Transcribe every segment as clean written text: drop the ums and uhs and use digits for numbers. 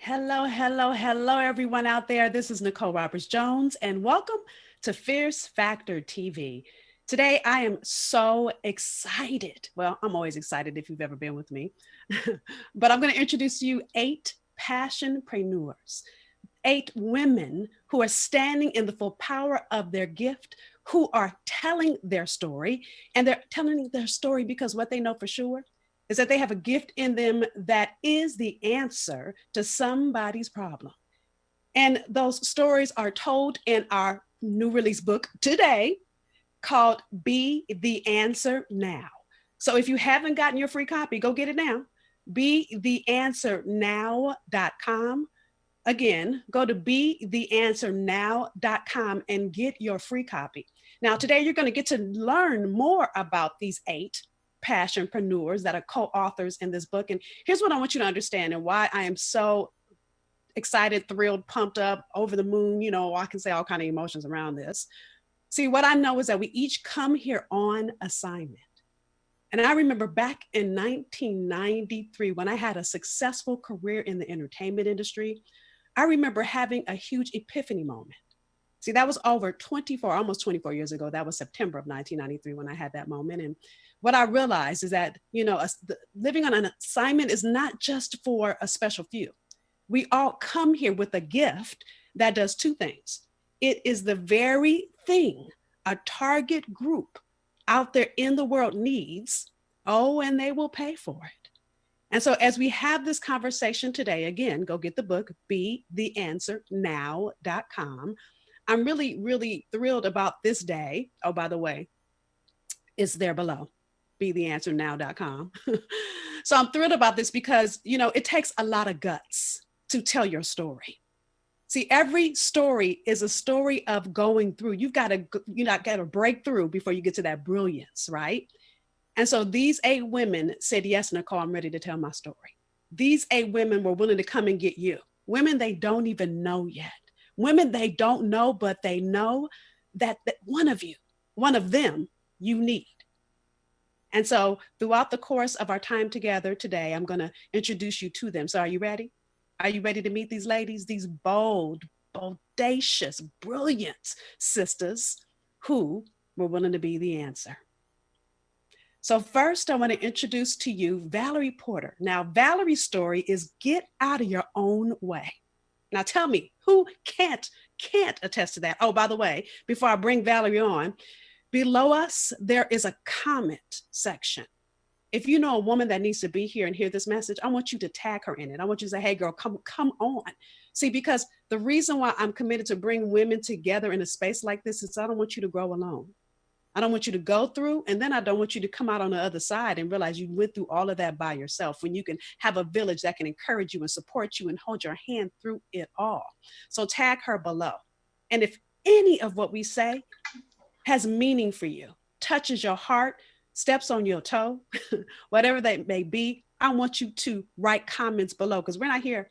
Hello, hello, hello, everyone out there. This is Nicole Roberts-Jones, and welcome to Fierce Factor TV. Today, I am so excited. Well, I'm always excited if you've ever been with me, but I'm going to introduce to you 8 passionpreneurs, 8 women who are standing in the full power of their gift, who are telling their story, and they're telling their story because what they know for sure is that they have a gift in them that is the answer to somebody's problem. And those stories are told in our new release book today called Be the Answer Now. So if you haven't gotten your free copy, go get it now. BeTheAnswerNow.com. Again, go to BeTheAnswerNow.com and get your free copy. Now, today you're going to get to learn more about these 8 passionpreneurs that are co-authors in this book. And here's what I want you to understand and why I am so excited, thrilled, pumped up, over the moon. I can say all kinds of emotions around this. See, what I know is that we each come here on assignment. And I remember back in 1993, when I had a successful career in the entertainment industry, I remember having a huge epiphany moment. See, that was over almost 24 years ago. That was September of 1993 when I had that moment. And what I realized is that, living on an assignment is not just for a special few. We all come here with a gift that does 2 things. It is the very thing a target group out there in the world needs, and they will pay for it. And so as we have this conversation today, again, go get the book, BeTheAnswerNow.com. I'm really, really thrilled about this day. Oh, by the way, it's there below, BeTheAnswerNow.com. So I'm thrilled about this because, it takes a lot of guts to tell your story. See, every story is a story of going through. You've got to break through before you get to that brilliance, right? And so these 8 women said, yes, Nicole, I'm ready to tell my story. These 8 women were willing to come and get you. Women they don't even know yet. Women they don't know, but they know that one of them you need. And so throughout the course of our time together today, I'm going to introduce you to them. So are you ready? Are you ready to meet these ladies, these bold, bodacious, brilliant sisters who were willing to be the answer? So first, I want to introduce to you Valerie Porter. Now, Valerie's story is get out of your own way. Now, tell me, who can't attest to that? Oh, by the way, before I bring Valerie on, below us, there is a comment section. If you know a woman that needs to be here and hear this message, I want you to tag her in it. I want you to say, hey, girl, come on. See, because the reason why I'm committed to bring women together in a space like this is I don't want you to grow alone. I don't want you to go through, and then I don't want you to come out on the other side and realize you went through all of that by yourself, when you can have a village that can encourage you and support you and hold your hand through it all. So tag her below. And if any of what we say has meaning for you, touches your heart, steps on your toe, whatever that may be, I want you to write comments below, because we're not here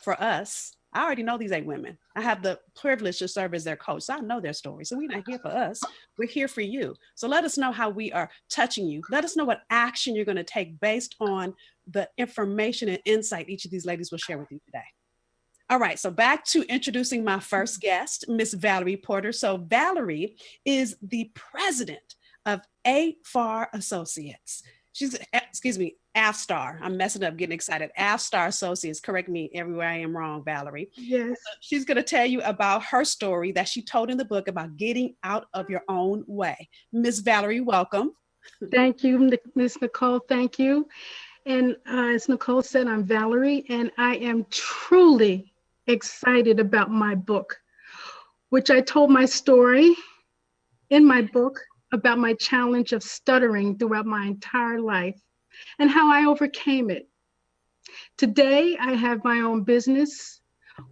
for us. I already know these 8 women. I have the privilege to serve as their coach. So I know their story. So we're not here for us. We're here for you. So let us know how we are touching you. Let us know what action you're going to take based on the information and insight each of these ladies will share with you today. All right, so back to introducing my first guest, Miss Valerie Porter. So Valerie is the president of Afstar Associates. Afstar. I'm messing up, getting excited. Afstar Associates. Correct me everywhere I am wrong, Valerie. Yes. She's going to tell you about her story that she told in the book about getting out of your own way. Miss Valerie, welcome. Thank you, Miss Nicole. Thank you. And as Nicole said, I'm Valerie, and I am truly excited about my book, which I told my story in my book about my challenge of stuttering throughout my entire life and how I overcame it. Today, I have my own business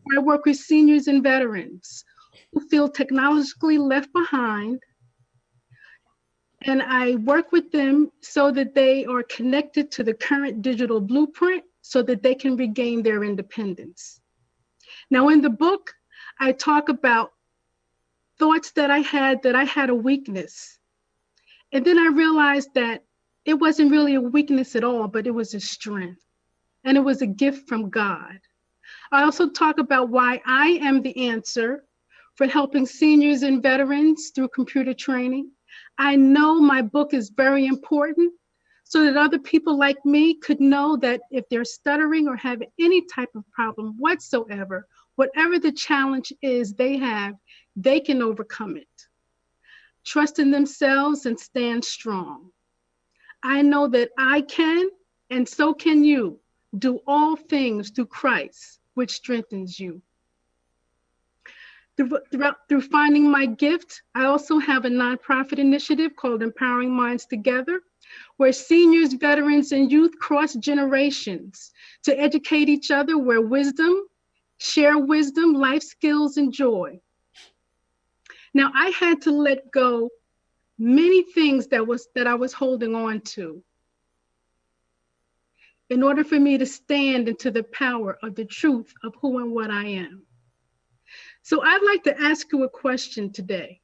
where I work with seniors and veterans who feel technologically left behind. And I work with them so that they are connected to the current digital blueprint so that they can regain their independence. Now, in the book, I talk about thoughts that I had a weakness. And then I realized that it wasn't really a weakness at all, but it was a strength. And it was a gift from God. I also talk about why I am the answer for helping seniors and veterans through computer training. I know my book is very important so that other people like me could know that if they're stuttering or have any type of problem whatsoever, whatever the challenge is they have, they can overcome it. Trust in themselves and stand strong. I know that I can, and so can you, do all things through Christ, which strengthens you. Through finding my gift, I also have a nonprofit initiative called Empowering Minds Together, where seniors, veterans, and youth cross generations to educate each other where share wisdom, life skills, and joy. Now, I had to let go many things that I was holding on to in order for me to stand into the power of the truth of who and what I am. So I'd like to ask you a question today.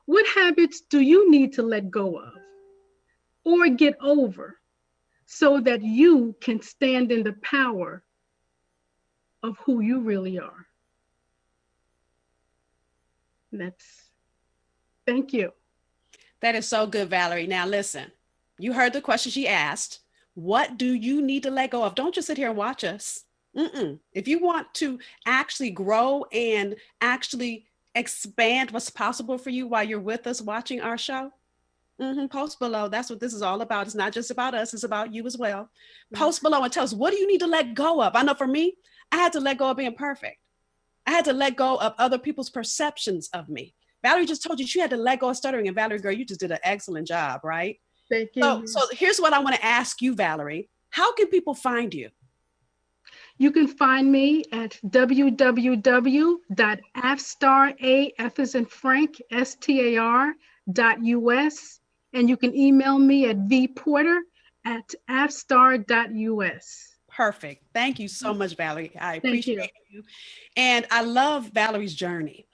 What habits do you need to let go of or get over so that you can stand in the power of who you really are? Thank you. That is so good, Valerie. Now listen, you heard the question she asked. What do you need to let go of? Don't just sit here and watch us. If you want to actually grow and actually expand what's possible for you while you're with us watching our show, post below. That's what this is all about. It's not just about us, it's about you as well. Post below and tell us, what do you need to let go of? I know for me, I had to let go of being perfect. I had to let go of other people's perceptions of me. Valerie just told you she had to let go of stuttering. And Valerie, girl, you just did an excellent job, right? Thank you. So here's what I want to ask you, Valerie. How can people find you? You can find me at www.afstar, A-F as in Frank, STAR.us. And you can email me at vporter@afstar.us. Perfect. Thank you so much, Valerie. I appreciate you. And I love Valerie's journey.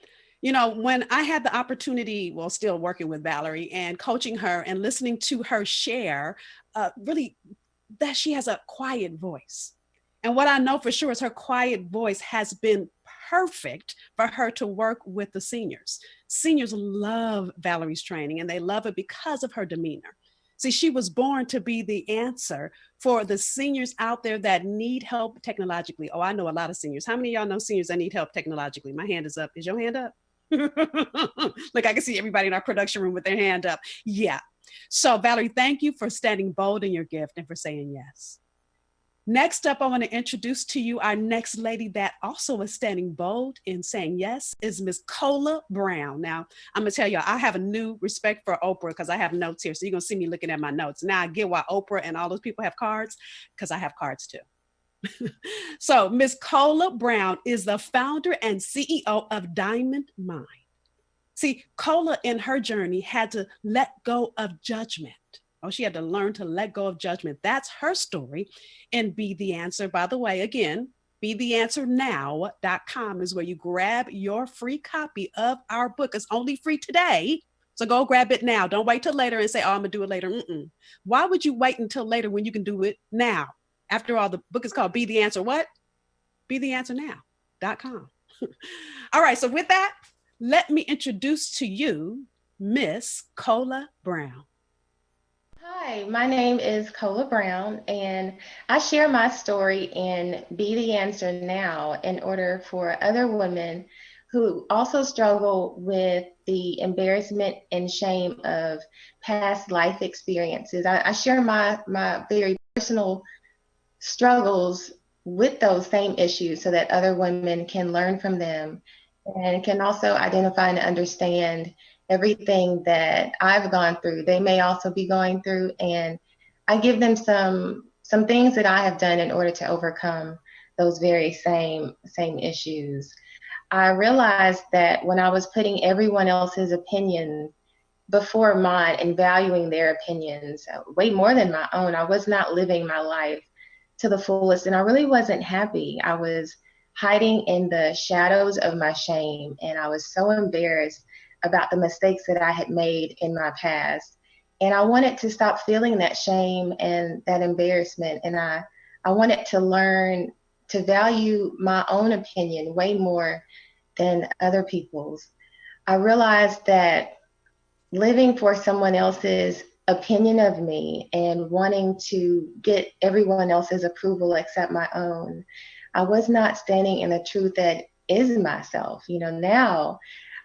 You know, when I had the opportunity, well, still working with Valerie and coaching her and listening to her share, really that she has a quiet voice. And what I know for sure is her quiet voice has been perfect for her to work with the seniors. Seniors love Valerie's training and they love it because of her demeanor. See, she was born to be the answer for the seniors out there that need help technologically. Oh, I know a lot of seniors. How many of y'all know seniors that need help technologically? My hand is up. Is your hand up? Look, I can see everybody in our production room with their hand up. Yeah. So Valerie, thank you for standing bold in your gift and for saying yes. Next up, I want to introduce to you our next lady that also is standing bold in saying yes is Miss Kola Brown. Now, I'm going to tell you, I have a new respect for Oprah because I have notes here. So you're going to see me looking at my notes. Now I get why Oprah and all those people have cards because I have cards too. So Miss Kola Brown is the founder and CEO of Diamond Mind. See, Kola in her journey had to let go of judgment. Oh, she had to learn to let go of judgment. That's her story. And Be the Answer, by the way, again, BeTheAnswerNow.com is where you grab your free copy of our book. It's only free today. So go grab it now. Don't wait till later and say, oh, I'm going to do it later. Why would you wait until later when you can do it now? After all, the book is called Be the Answer what? BeTheAnswerNow.com. All right. So with that, let me introduce to you Miss Kola Brown. Hi, my name is Kola Brown, and I share my story in Be the Answer Now in order for other women who also struggle with the embarrassment and shame of past life experiences. I share my very personal struggles with those same issues so that other women can learn from them and can also identify and understand everything that I've gone through. They may also be going through, and I give them some things that I have done in order to overcome those very same issues. I realized that when I was putting everyone else's opinion before mine and valuing their opinions way more than my own, I was not living my life to the fullest, and I really wasn't happy. I was hiding in the shadows of my shame, and I was so embarrassed about the mistakes that I had made in my past. And I wanted to stop feeling that shame and that embarrassment. And I wanted to learn to value my own opinion way more than other people's. I realized that living for someone else's opinion of me and wanting to get everyone else's approval except my own, I was not standing in the truth that is myself. Now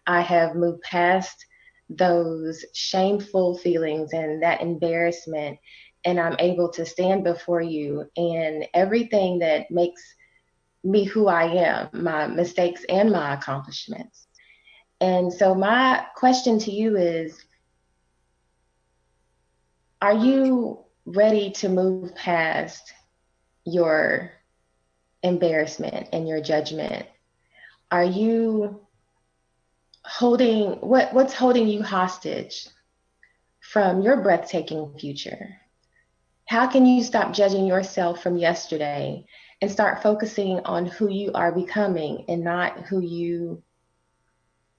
I have moved past those shameful feelings and that embarrassment, and I'm able to stand before you and everything that makes me who I am, my mistakes and my accomplishments. And so my question to you is, are you ready to move past your embarrassment and your judgment? Are you holding, what's holding you hostage from your breathtaking future? How can you stop judging yourself from yesterday and start focusing on who you are becoming and not who you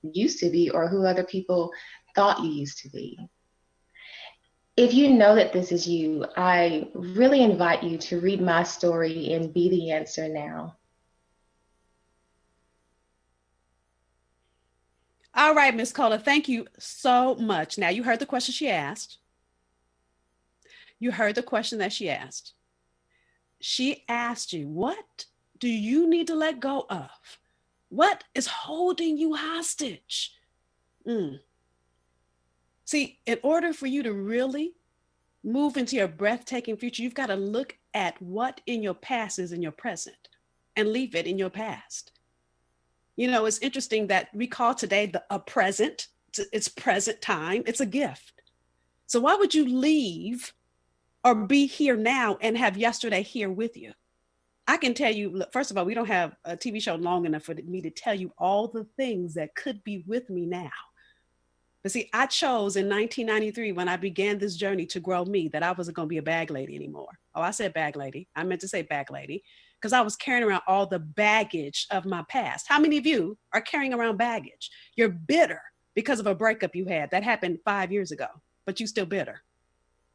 used to be or who other people thought you used to be? If you know that this is you, I really invite you to read my story and be the answer now. All right, Miss Kola, thank you so much. Now, you heard the question she asked. You heard the question that she asked. She asked you, what do you need to let go of? What is holding you hostage? See, in order for you to really move into your breathtaking future, you've got to look at what in your past is in your present and leave it in your past. It's interesting that we call today a present. It's present time. It's a gift. So why would you leave or be here now and have yesterday here with you? I can tell you, first of all, we don't have a TV show long enough for me to tell you all the things that could be with me now. But see, I chose in 1993 when I began this journey to grow me that I wasn't going to be a bag lady anymore. Oh, I said bag lady. I meant to say bag lady because I was carrying around all the baggage of my past. How many of you are carrying around baggage? You're bitter because of a breakup you had that happened 5 years ago, but you still bitter.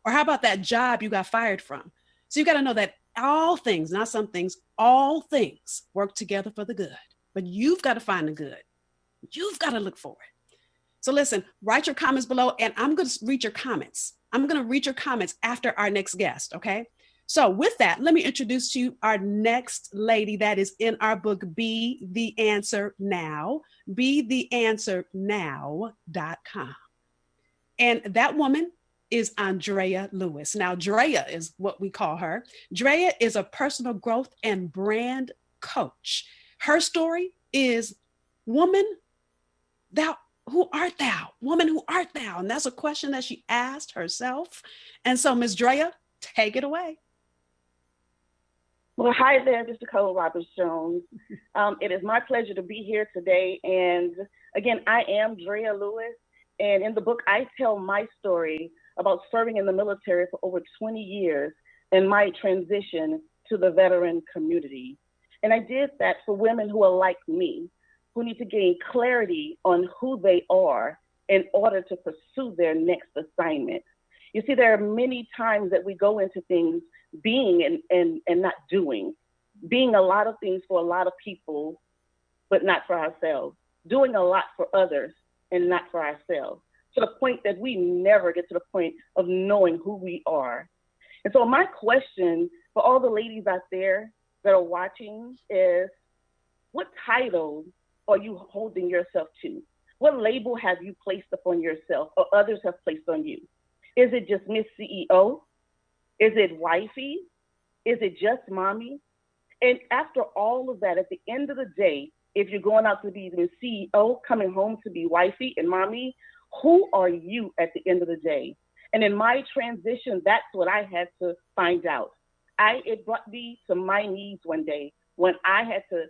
Or how about that job you got fired from? So you got to know that all things, not some things, all things work together for the good. But you've got to find the good. You've got to look for it. So listen, write your comments below and I'm going to read your comments. I'm going to read your comments after our next guest, okay? So with that, let me introduce to you our next lady that is in our book, Be the Answer Now, BeTheAnswerNow.com. And that woman is Drea Lewis. Now, Drea is what we call her. Drea is a personal growth and brand coach. Her story is Woman, who art thou? Woman, who art thou? And that's a question that she asked herself. And so, Ms. Drea, take it away. Well, hi there, Mr. Nicole Roberts-Jones. It is my pleasure to be here today. And again, I am Drea Lewis. And in the book, I tell my story about serving in the military for over 20 years and my transition to the veteran community. And I did that for women who are like me, who need to gain clarity on who they are in order to pursue their next assignment. You see, there are many times that we go into things being and not doing, being a lot of things for a lot of people, but not for ourselves, doing a lot for others and not for ourselves, to the point that we never get to the point of knowing who we are. And so my question for all the ladies out there that are watching is, what title are you holding yourself to? What label have you placed upon yourself or others have placed on you? Is it just Miss CEO? Is it wifey? Is it just mommy? And after all of that, at the end of the day, if you're going out to be the CEO, coming home to be wifey and mommy, who are you at the end of the day? And in my transition, that's what I had to find out. It brought me to my knees one day when I had to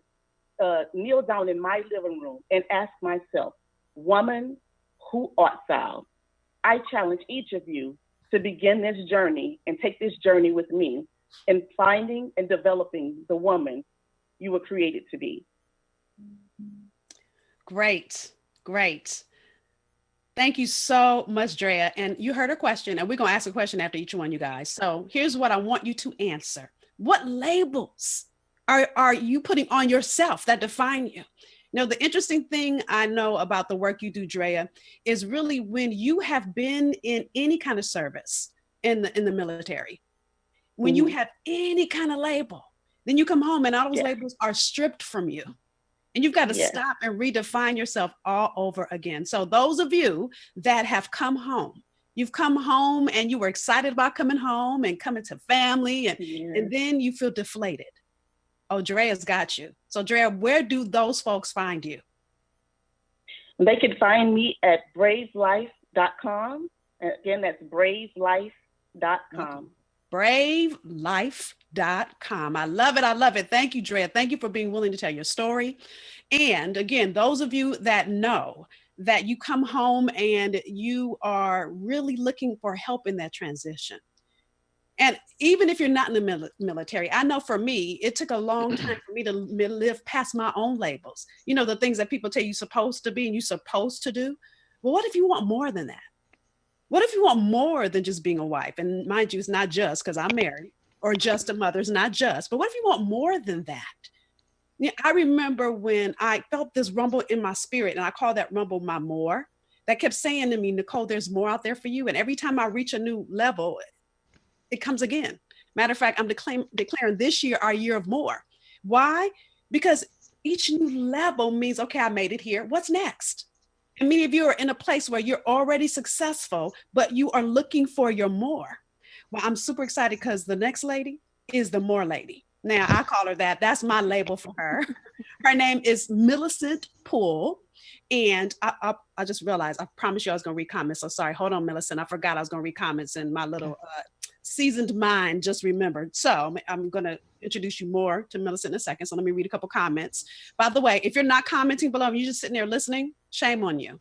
kneel down in my living room and ask myself, woman, who art thou? I challenge each of you to begin this journey and take this journey with me in finding and developing the woman you were created to be. Great, great. Thank you so much, Drea. And you heard her question, and we're going to ask a question after each one, you guys. So here's what I want you to answer. What labels are you putting on yourself that define you? Now, the interesting thing I know about the work you do, Drea, is really when you have been in any kind of service in the military, when you have any kind of label, then you come home and all those labels are stripped from you. And you've got to stop and redefine yourself all over again. So those of you that have come home, you've come home and you were excited about coming home and coming to family, and then you feel deflated. Oh, Drea's got you. So Drea, where do those folks find you? They can find me at bravelife.com. Again, that's bravelife.com. bravelife.com. I love it. I love it. Thank you, Drea. Thank you for being willing to tell your story. And again, those of you that know that you come home and you are really looking for help in that transition. And even if you're not in the military, I know for me, it took a long time for me to live past my own labels. You know, the things that people tell you supposed to be and you're supposed to do. Well, what if you want more than that? What if you want more than just being a wife? And mind you, it's not just because I'm married or just a mother, it's not just, but what if you want more than that? Yeah, I remember when I felt this rumble in my spirit, and I call that rumble my more, that kept saying to me, Nicole, there's more out there for you. And every time I reach a new level, it comes again. Matter of fact, I'm declaring this year our year of more. Why? Because each new level means, okay, I made it here. What's next? And many of you are in a place where you're already successful, but you are looking for your more. Well, I'm super excited because the next lady is the more lady. Now, I call her that. That's my label for her. Her name is Millicent Poole. And I just realized, I promised you I was going to read comments. So sorry, hold on, Millicent. I forgot I was going to read comments, and my little seasoned mind just remembered. So I'm going to introduce you more to Millicent in a second. So let me read a couple comments. By the way, if you're not commenting below and you're just sitting there listening, shame on you.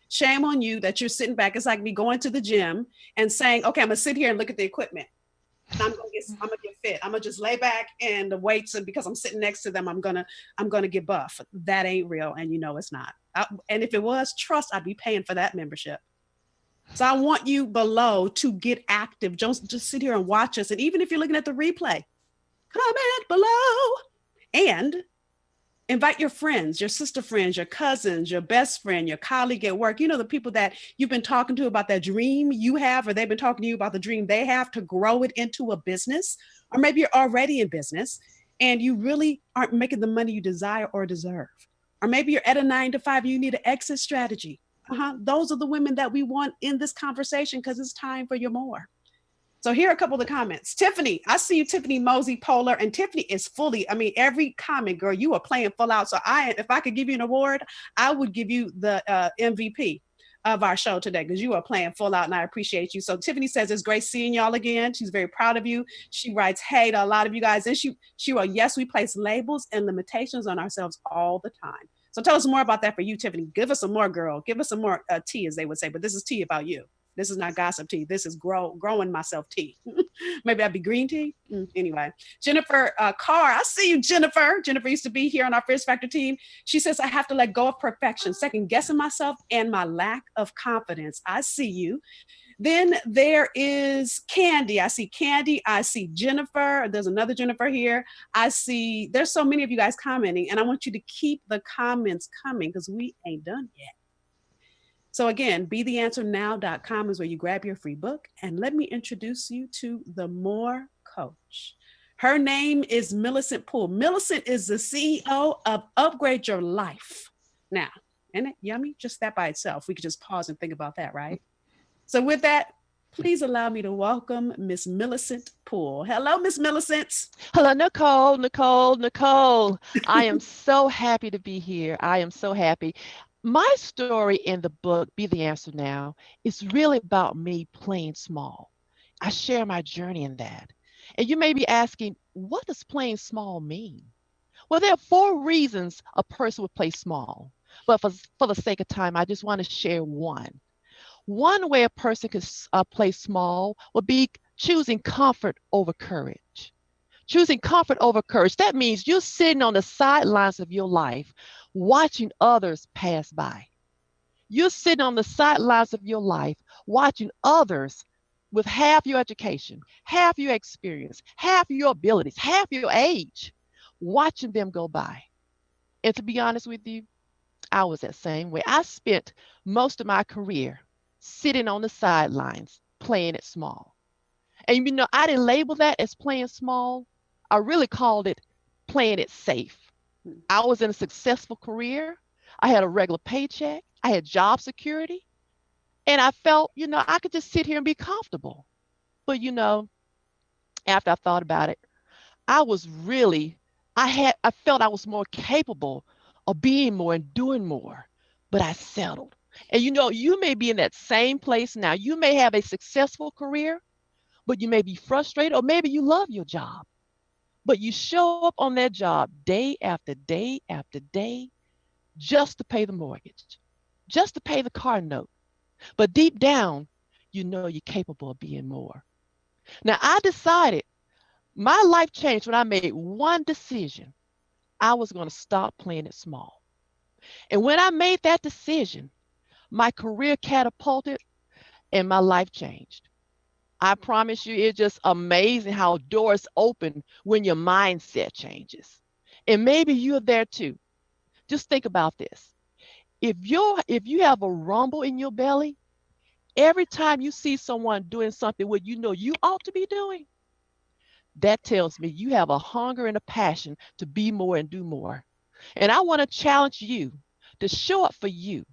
Shame on you that you're sitting back. It's like me going to the gym and saying, okay, I'm going to sit here and look at the equipment. And I'm gonna get fit. I'm gonna just lay back and the weights, and because I'm sitting next to them, I'm gonna get buff. That ain't real, and you know it's not. And if it was, trust, I'd be paying for that membership. So I want you below to get active. Don't just sit here and watch us. And even if you're looking at the replay, comment below and invite your friends, your sister friends, your cousins, your best friend, your colleague at work, you know, the people that you've been talking to about that dream you have, or they've been talking to you about the dream they have to grow it into a business. Or maybe you're already in business and you really aren't making the money you desire or deserve. Or maybe you're at a 9-to-5, you need an exit strategy. Those are the women that we want in this conversation, because it's time for your more. So here are a couple of the comments. Tiffany, I see you, Tiffany Mosey Polar, and Tiffany is fully, every comment, girl, you are playing full out. So if I could give you an award, I would give you the MVP of our show today, because you are playing full out and I appreciate you. So Tiffany says, it's great seeing y'all again. She's very proud of you. She writes, hey to a lot of you guys. And she wrote, yes, we place labels and limitations on ourselves all the time. So tell us more about that for you, Tiffany. Give us some more, girl. Give us some more tea, as they would say, but this is tea about you. This is not gossip tea. This is growing myself tea. Maybe that'd be green tea. Anyway, Jennifer Carr, I see you, Jennifer. Jennifer used to be here on our Fierce Factor team. She says, I have to let go of perfection, second guessing myself and my lack of confidence. I see you. Then there is Candy. I see Candy. I see Jennifer. There's another Jennifer here. I see, there's so many of you guys commenting, and I want you to keep the comments coming because we ain't done yet. So again, BeTheAnswerNow.com is where you grab your free book. And let me introduce you to the More Coach. Her name is Millicent Poole. Millicent is the CEO of Upgrade Your Life. Now, isn't it yummy? Just that by itself. We could just pause and think about that, right? So with that, please allow me to welcome Miss Millicent Poole. Hello, Miss Millicent. Hello, Nicole. I am so happy to be here. I am so happy. My story in the book, Be the Answer Now, is really about me playing small. I share my journey in that. And you may be asking, what does playing small mean? Well, there are 4 reasons a person would play small. But for the sake of time, I just want to share one. One way a person could play small would be choosing comfort over courage. Choosing comfort over courage. That means you're sitting on the sidelines of your life, watching others pass by. You're sitting on the sidelines of your life, watching others with half your education, half your experience, half your abilities, half your age, watching them go by. And to be honest with you, I was that same way. I spent most of my career sitting on the sidelines playing it small. And I didn't label that as playing small. I really called it playing it safe. I was in a successful career. I had a regular paycheck. I had job security. And I felt, I could just sit here and be comfortable. But, after I thought about it, I was really, I felt I was more capable of being more and doing more, but I settled. And you may be in that same place now. You may have a successful career, but you may be frustrated, or maybe you love your job, but you show up on that job day after day after day just to pay the mortgage, just to pay the car note. But deep down, you're capable of being more. Now, I decided my life changed when I made one decision. I was going to stop playing it small. And when I made that decision, my career catapulted and my life changed. I promise you, it's just amazing how doors open when your mindset changes. And maybe you're there too. Just think about this. If you have a rumble in your belly, every time you see someone doing something what you ought to be doing, that tells me you have a hunger and a passion to be more and do more. And I want to challenge you to show up for you.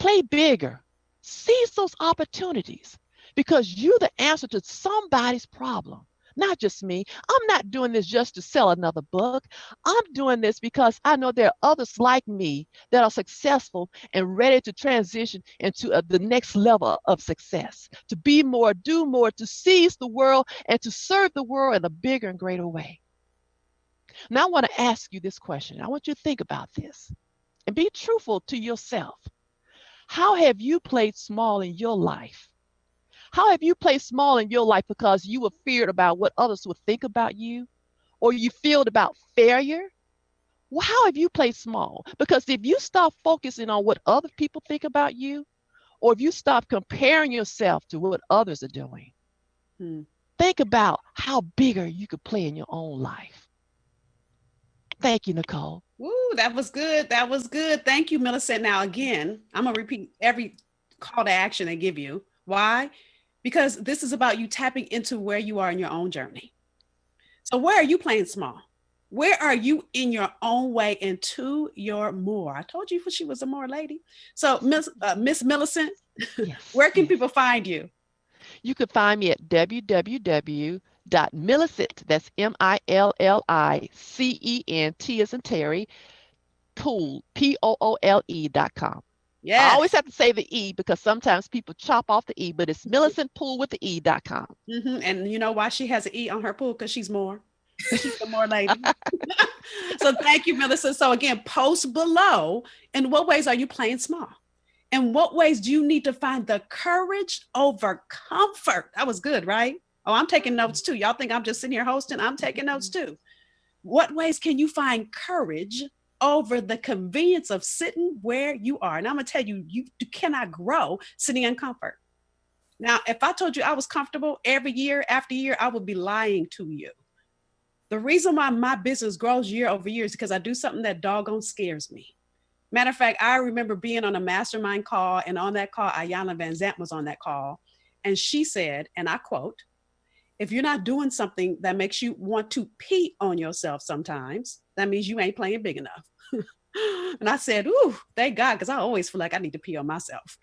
Play bigger. Seize those opportunities because you're the answer to somebody's problem, not just me. I'm not doing this just to sell another book. I'm doing this because I know there are others like me that are successful and ready to transition into the next level of success, to be more, do more, to seize the world and to serve the world in a bigger and greater way. Now, I want to ask you this question. I want you to think about this and be truthful to yourself. How have you played small in your life? How have you played small in your life because you were feared about what others would think about you, or you feared about failure? Well, how have you played small? Because if you stop focusing on what other people think about you, or if you stop comparing yourself to what others are doing, think about how bigger you could play in your own life. Thank you, Nicole. Woo, that was good. That was good. Thank you, Millicent. Now, again, I'm going to repeat every call to action I give you. Why? Because this is about you tapping into where you are in your own journey. So where are you playing small? Where are you in your own way into your more? I told you she was a more lady. So Miss Millicent, Yes, where can people find you? You could find me at www.millicent, that's Millicent as in Terry, Poole, Poole.com. Yes. I always have to say the E because sometimes people chop off the E, but it's Millicent Poole with the E.com. And you know why she has an E on her Poole? Because she's more. She's the more lady. So thank you, Millicent. So again, post below, in what ways are you playing small? In what ways do you need to find the courage over comfort? That was good, right? Oh, I'm taking notes too. Y'all think I'm just sitting here hosting? I'm taking notes too. What ways can you find courage over the convenience of sitting where you are? And I'm going to tell you, you cannot grow sitting in comfort. Now, if I told you I was comfortable every year after year, I would be lying to you. The reason why my business grows year over year is because I do something that doggone scares me. Matter of fact, I remember being on a mastermind call, and on that call, Ayanna Van Zant was on that call. And she said, and I quote, if you're not doing something that makes you want to pee on yourself sometimes, that means you ain't playing big enough. And I said, ooh, thank God, because I always feel like I need to pee on myself.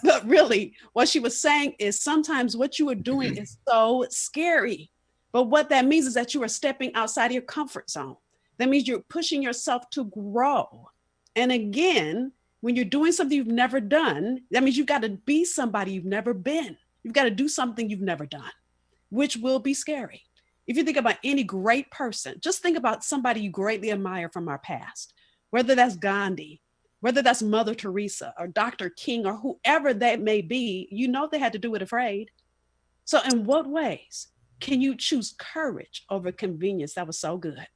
But really, what she was saying is sometimes what you are doing is so scary. But what that means is that you are stepping outside of your comfort zone. That means you're pushing yourself to grow. And again, when you're doing something you've never done, that means you've got to be somebody you've never been. You've got to do something you've never done, which will be scary. If you think about any great person, just think about somebody you greatly admire from our past, whether that's Gandhi, whether that's Mother Teresa or Dr. King or whoever that may be, they had to do it afraid. So in what ways can you choose courage over convenience? That was so good.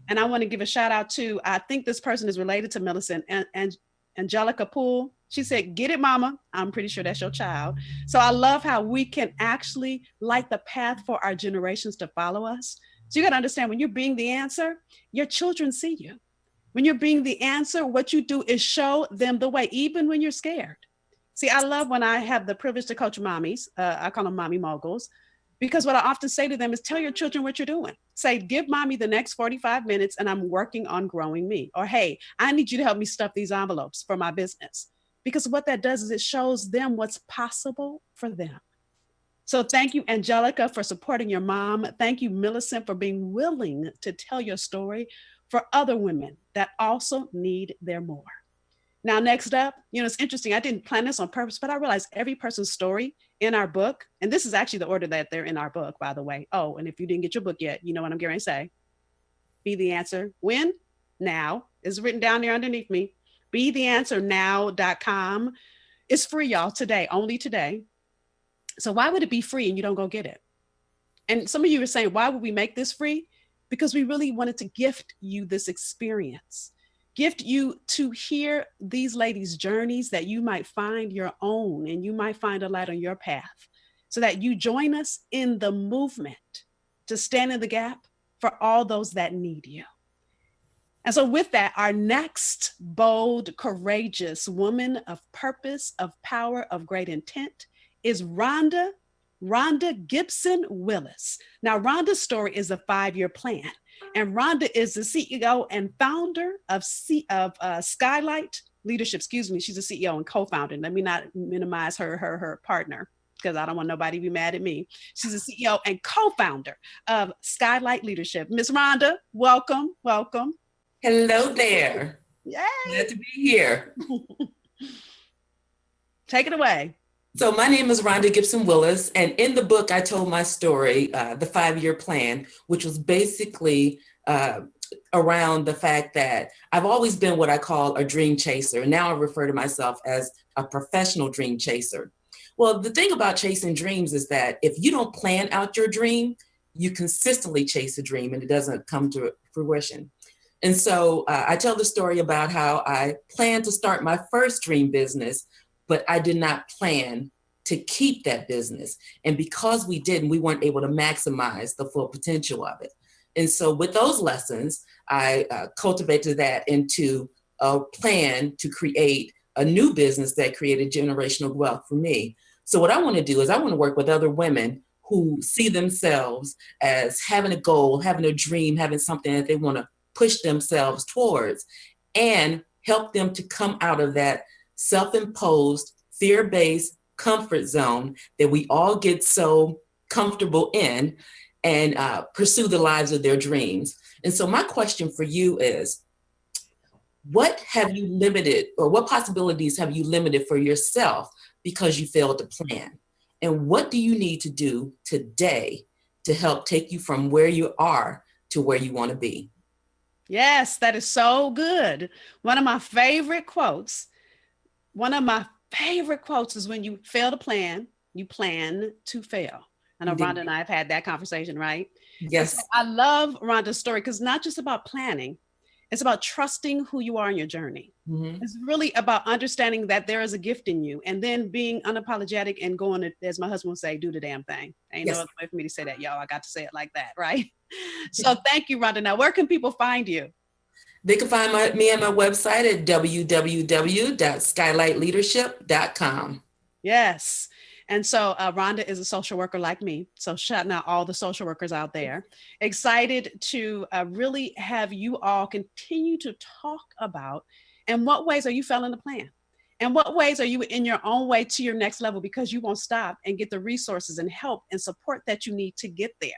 And I want to give a shout out to, I think this person is related to Millicent, and Angelica Poole. She said, get it, mama. I'm pretty sure that's your child. So I love how we can actually light the path for our generations to follow us. So you got to understand, when you're being the answer, your children see you. When you're being the answer, what you do is show them the way, even when you're scared. See, I love when I have the privilege to coach mommies. I call them mommy moguls, because what I often say to them is, tell your children what you're doing. Say, give mommy the next 45 minutes and I'm working on growing me. Or, hey, I need you to help me stuff these envelopes for my business. Because what that does is it shows them what's possible for them. So thank you, Angelica, for supporting your mom. Thank you, Millicent, for being willing to tell your story for other women that also need their more. Now, next up, it's interesting. I didn't plan this on purpose, but I realized every person's story in our book, and this is actually the order that they're in our book, by the way. Oh, and if you didn't get your book yet, you know what I'm going to say. Be the answer. When? Now. It's written down there underneath me. BeTheAnswerNow.com. It's free, y'all, today, only today. So why would it be free and you don't go get it? And some of you are saying, why would we make this free? Because we really wanted to gift you this experience. Gift you to hear these ladies' journeys, that you might find your own and you might find a light on your path, so that you join us in the movement to stand in the gap for all those that need you. And so with that, our next bold, courageous woman of purpose, of power, of great intent is Rhonda Gipson-Willis. Now, Rhonda's story is a 5-year plan. And Rhonda is the CEO and founder of Skylight Leadership. Excuse me, she's a CEO and co-founder. Let me not minimize her partner, because I don't want nobody to be mad at me. She's a CEO and co-founder of Skylight Leadership. Miss Rhonda, welcome. Hello there. Yay. Glad to be here. Take it away. So my name is Rhonda Gipson-Willis, and in the book, I told my story, the 5-year plan, which was basically around the fact that I've always been what I call a dream chaser. And now I refer to myself as a professional dream chaser. Well, the thing about chasing dreams is that if you don't plan out your dream, you consistently chase a dream and it doesn't come to fruition. And so I tell the story about how I planned to start my first dream business, but I did not plan to keep that business. And because we didn't, we weren't able to maximize the full potential of it. And so with those lessons, I cultivated that into a plan to create a new business that created generational wealth for me. So what I want to do is I want to work with other women who see themselves as having a goal, having a dream, having something that they want to push themselves towards, and help them to come out of that self-imposed, fear-based comfort zone that we all get so comfortable in, and pursue the lives of their dreams. And so my question for you is, what have you limited, or what possibilities have you limited for yourself because you failed to plan? And what do you need to do today to help take you from where you are to where you want to be? Yes, that is so good. One of my favorite quotes is, when you fail to plan, you plan to fail. I know Rhonda and I have had that conversation, right? Yes. So I love Rhonda's story, because it's not just about planning. It's about trusting who you are in your journey. Mm-hmm. It's really about understanding that there is a gift in you, and then being unapologetic and going to, as my husband would say, do the damn thing. Ain't no other way for me to say that, y'all. I got to say it like that, right? So thank you, Rhonda. Now, where can people find you? They can find me on my website at www.skylightleadership.com. Yes. And so Rhonda is a social worker like me. So shouting out all the social workers out there. Excited to really have you all continue to talk about, in what ways are you failing to plan? And what ways are you in your own way to your next level, because you won't stop and get the resources and help and support that you need to get there.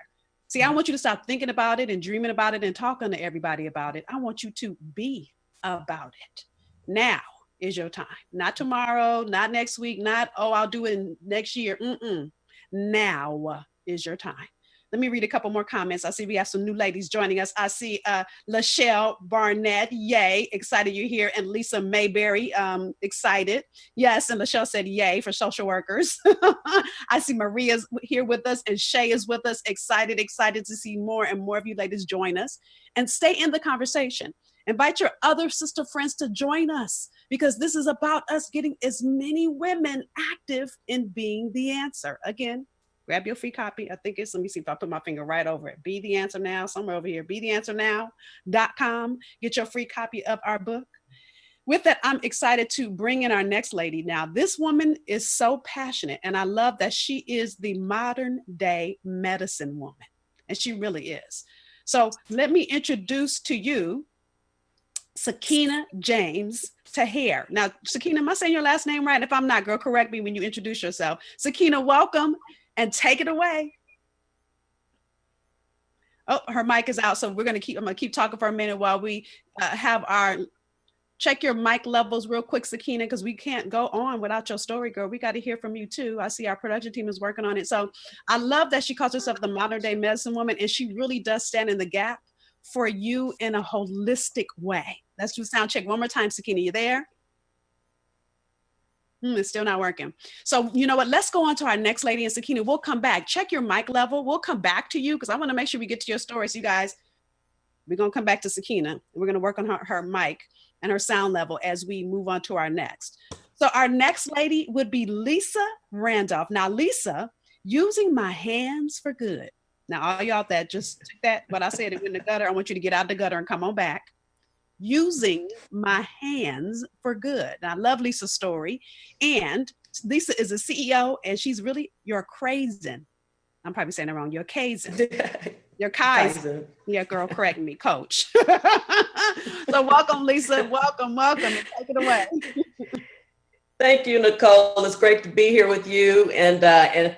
See, I want you to stop thinking about it and dreaming about it and talking to everybody about it. I want you to be about it. Now is your time. Not tomorrow, not next week, not, I'll do it next year. Now is your time. Let me read a couple more comments. I see we have some new ladies joining us. I see Lachelle Barnett, yay, excited you're here. And Lisa Mayberry, excited. Yes, and Lachelle said yay for social workers. I see Maria's here with us, and Shay is with us, excited to see more and more of you ladies join us. And stay in the conversation. Invite your other sister friends to join us, because this is about us getting as many women active in being the answer. Again, Grab your free copy. I think it's, let me see if I put my finger right over it. Be the Answer Now, somewhere over here. BeTheAnswerNow.com. Get your free copy of our book. With that, I'm excited to bring in our next lady. Now, this woman is so passionate, and I love that she is the modern day medicine woman, and she really is. So let me introduce to you Sakinah James-Tahir. Now, Sakinah, am I saying your last name right? If I'm not, girl, correct me when you introduce yourself. Sakinah, welcome, and take it away. Oh, her mic is out, so I'm gonna keep talking for a minute while we have our. Check your mic levels real quick, Sakinah, because we can't go on without your story, girl. We got to hear from you too. I see our production team is working on it. So I love that she calls herself the modern day medicine woman, and she really does stand in the gap for you in a holistic way. Let's do sound check one more time, Sakinah. You there? It's still not working. So you know what? Let's go on to our next lady, and Sakinah, we'll come back. Check your mic level. We'll come back to you because I want to make sure we get to your story. So you guys, we're going to come back to Sakinah. We're going to work on her mic and her sound level as we move on to our next. So our next lady would be Lisa Randolph. Now, Lisa, using my hands for good. Now, all y'all that just took that, what I said, it in the gutter, I want you to get out of the gutter and come on back. Using my hands for good. Now, I love Lisa's story. And Lisa is a CEO, and she's really your Kaizen. I'm probably saying it wrong. Your Kaizen. Your Kaizen. Yeah, girl, correct me, coach. So welcome, Lisa. Welcome. Take it away. Thank you, Nicole. It's great to be here with you, and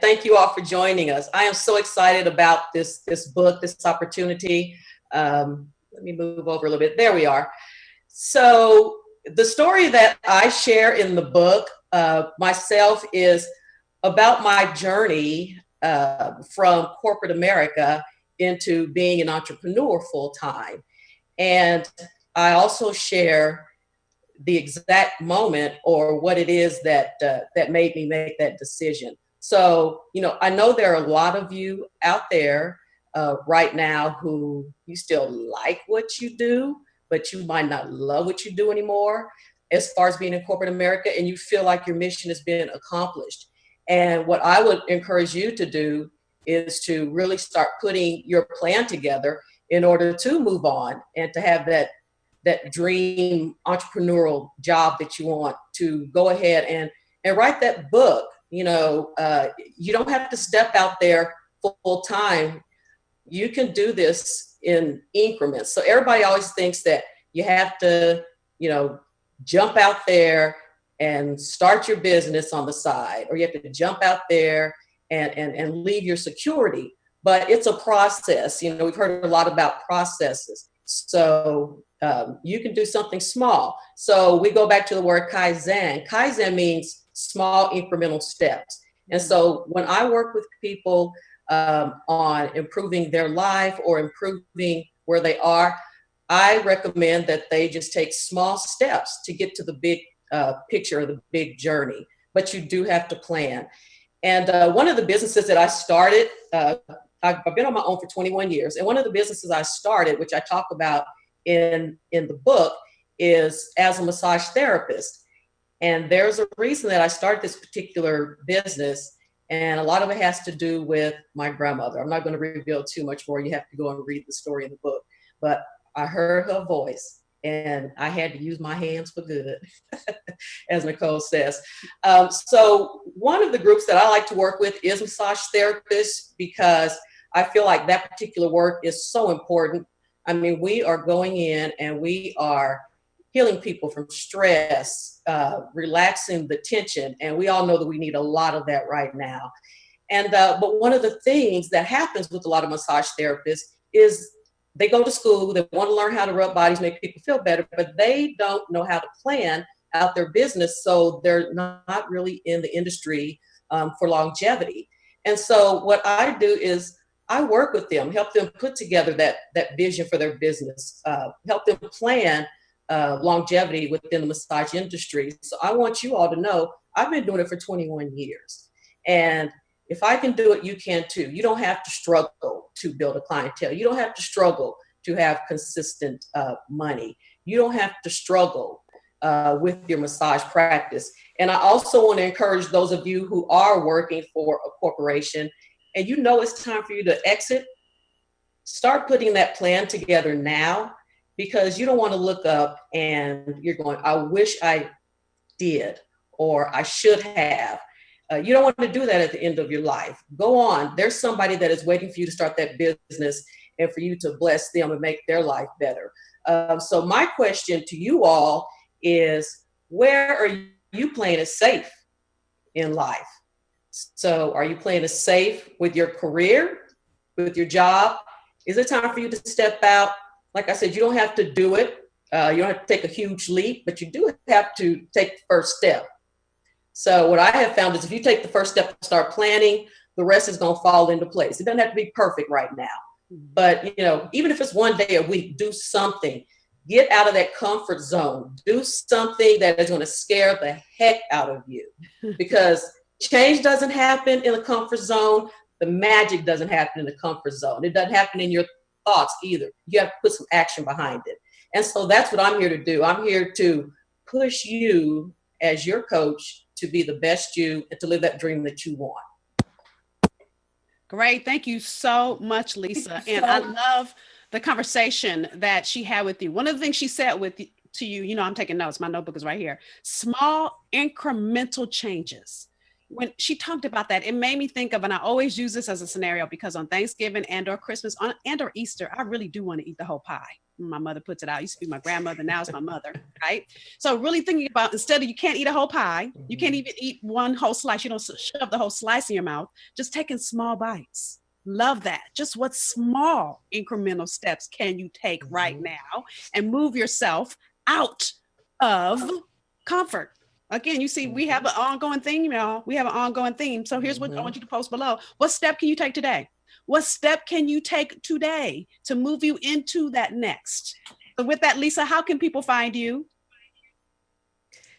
thank you all for joining us. I am so excited about this book, this opportunity. Let me move over a little bit. There we are. So the story that I share in the book myself is about my journey from corporate America into being an entrepreneur full time. And I also share the exact moment or what it is that made me make that decision. So, I know there are a lot of you out there right now who you still like what you do, but you might not love what you do anymore as far as being in corporate America, and you feel like your mission has been accomplished. And what I would encourage you to do is to really start putting your plan together in order to move on and to have that dream entrepreneurial job that you want, to go ahead and write that book. You don't have to step out there full time. You can do this in increments. So everybody always thinks that you have to, jump out there and start your business on the side, or you have to jump out there and leave your security. But it's a process. We've heard a lot about processes. So you can do something small. So we go back to the word Kaizen. Kaizen means small incremental steps. And so when I work with people on improving their life or improving where they are, I recommend that they just take small steps to get to the big picture of the big journey. But you do have to plan. And one of the businesses that I started, I've been on my own for 21 years. And one of the businesses I started, which I talk about in the book, is as a massage therapist. And there's a reason that I started this particular business. And a lot of it has to do with my grandmother. I'm not going to reveal too much more. You have to go and read the story in the book. But I heard her voice and I had to use my hands for good, as Nicole says. So one of the groups that I like to work with is massage therapists, because I feel like that particular work is so important. I mean, we are going in and we are healing people from stress, relaxing the tension. And we all know that we need a lot of that right now. And but one of the things that happens with a lot of massage therapists is they go to school, they want to learn how to rub bodies, make people feel better, but they don't know how to plan out their business. So they're not really in the industry for longevity. And so what I do is I work with them, help them put together that vision for their business, help them plan longevity within the massage industry. So I want you all to know, I've been doing it for 21 years. And if I can do it, you can too. You don't have to struggle to build a clientele. You don't have to struggle to have consistent money. You don't have to struggle with your massage practice. And I also want to encourage those of you who are working for a corporation and you know it's time for you to exit, start putting that plan together now, because you don't want to look up and you're going, I wish I did, or I should have. You don't want to do that at the end of your life. Go on. There's somebody that is waiting for you to start that business and for you to bless them and make their life better. So my question to you all is, where are you playing it safe in life? So are you playing it safe with your career, with your job? Is it time for you to step out? Like I said, you don't have to do it. You don't have to take a huge leap, but you do have to take the first step. So what I have found is if you take the first step and start planning, the rest is going to fall into place. It doesn't have to be perfect right now, but even if it's one day a week, do something. Get out of that comfort zone. Do something that is going to scare the heck out of you, because change doesn't happen in the comfort zone. The magic doesn't happen in the comfort zone. It doesn't happen in your thoughts either. You have to put some action behind it. And so that's what I'm here to do. I'm here to push you as your coach to be the best you and to live that dream that you want. Great. Thank you so much, Lisa. And I love the conversation that she had with you. One of the things she said to you, I'm taking notes. My notebook is right here. Small incremental changes. When she talked about that, it made me think of, and I always use this as a scenario, because on Thanksgiving and or Christmas and or Easter, I really do want to eat the whole pie. My mother puts it out. It used to be my grandmother. Now it's my mother, right? So really thinking about, instead of, you can't eat a whole pie. You can't even eat one whole slice. You don't shove the whole slice in your mouth. Just taking small bites. Love that. Just what small incremental steps can you take right now and move yourself out of comfort? Again, you see, we have an ongoing theme, y'all. We have an ongoing theme. So here's what I want you to post below. What step can you take today? What step can you take today to move you into that next? So with that, Lisa, how can people find you?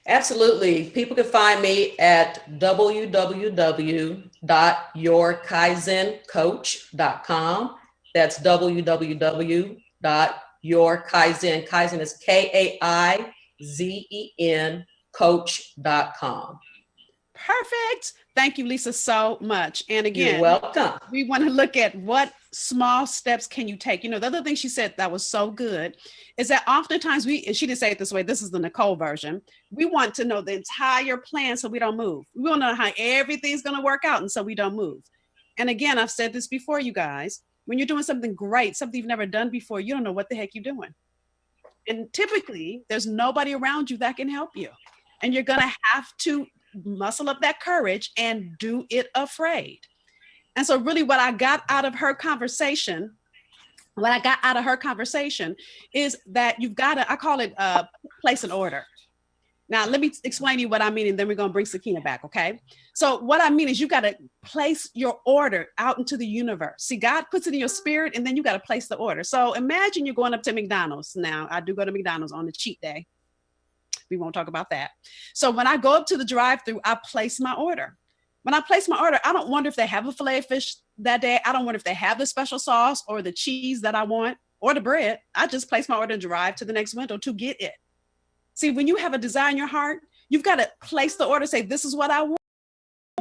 Absolutely. People can find me at www.yourkaizencoach.com. That's www.yourkaizen. Kaizen is Kaizen coach.com. Perfect. Thank you, Lisa, so much. And again, you're welcome. We want to look at what small steps can you take. The other thing she said that was so good is that oftentimes she didn't say it this way. This is the Nicole version. We want to know the entire plan so we don't move. We want to know how everything's going to work out, and so we don't move. And again, I've said this before, you guys, when you're doing something great, something you've never done before, you don't know what the heck you're doing. And typically there's nobody around you that can help you. And you're going to have to muscle up that courage and do it afraid. And so really what I got out of her conversation is that you've got to, I call it place an order. Now, let me explain to you what I mean, and then we're going to bring Sakinah back, okay? So what I mean is you got to place your order out into the universe. See, God puts it in your spirit, and then you got to place the order. So imagine you're going up to McDonald's. Now, I do go to McDonald's on the cheat day. We won't talk about that. So when I go up to the drive-thru, I place my order. When I place my order, I don't wonder if they have a filet of fish that day. I don't wonder if they have the special sauce or the cheese that I want or the bread. I just place my order and drive to the next window to get it. See, when you have a desire in your heart, you've got to place the order, say, this is what I want.